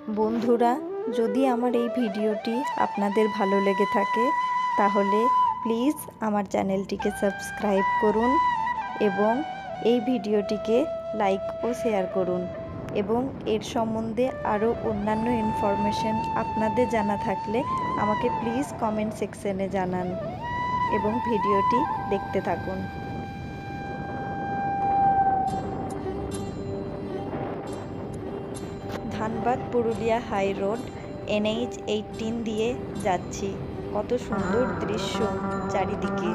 বন্ধুরা, যদি আমার এই ভিডিওটি আপনাদের ভালো লেগে থাকে তাহলে প্লিজ আমার চ্যানেলটিকে সাবস্ক্রাইব করুন এবং এই ভিডিওটিকে লাইক ও শেয়ার করুন এবং এর সম্বন্ধে আরও অন্যান্য ইনফরমেশন আপনাদের জানা থাকলে আমাকে প্লিজ কমেন্ট সেকশনে জানান এবং ভিডিওটি দেখতে থাকুন। Dhanbad Purulia high road NH 18 দিয়ে যাচ্ছি। কত সুন্দর দৃশ্য চারিদিকে।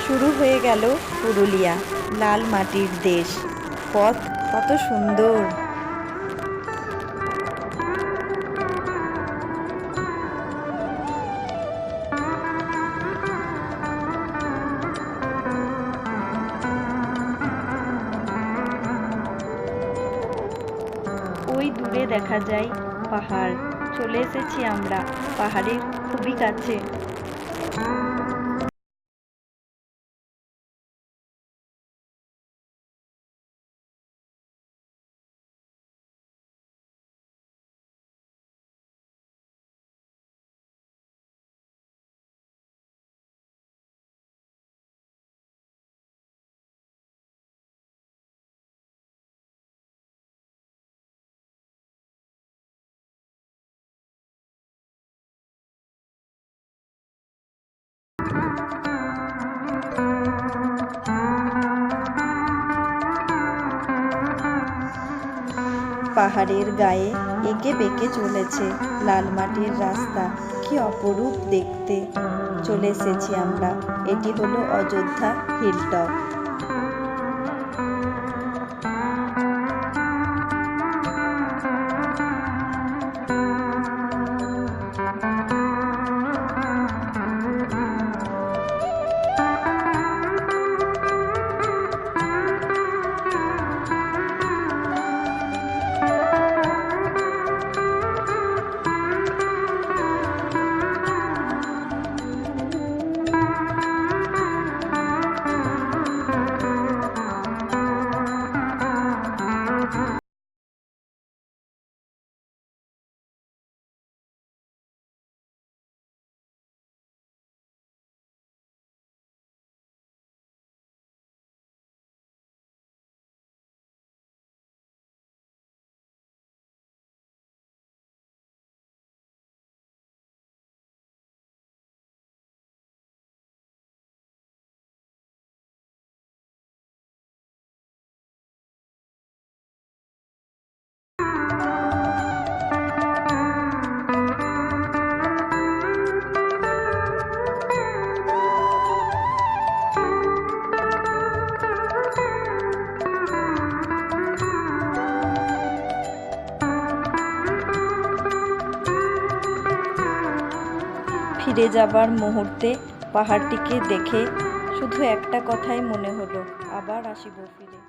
শুরু হয়ে গেল পুরুলিয়া, লাল মাটির দেশ। পথ কত সুন্দর। ওই দূরে দেখা যায় পাহাড়। চলে এসেছি আমরা পাহাড়ের খুবই কাছে। পাহাড়ের গায়ে এঁকে বেঁকে চলেছে লাল মাটির রাস্তা। কি অপরূপ দেখতে। চলে এসেছি আমরা। এটি হলো অযোধ্যা হিলটপ। ফিরে যাবার মুহূর্তে পাহাড়টিকে দেখে শুধু একটা কথাই মনে হলো, আবার আসিব ফিরে।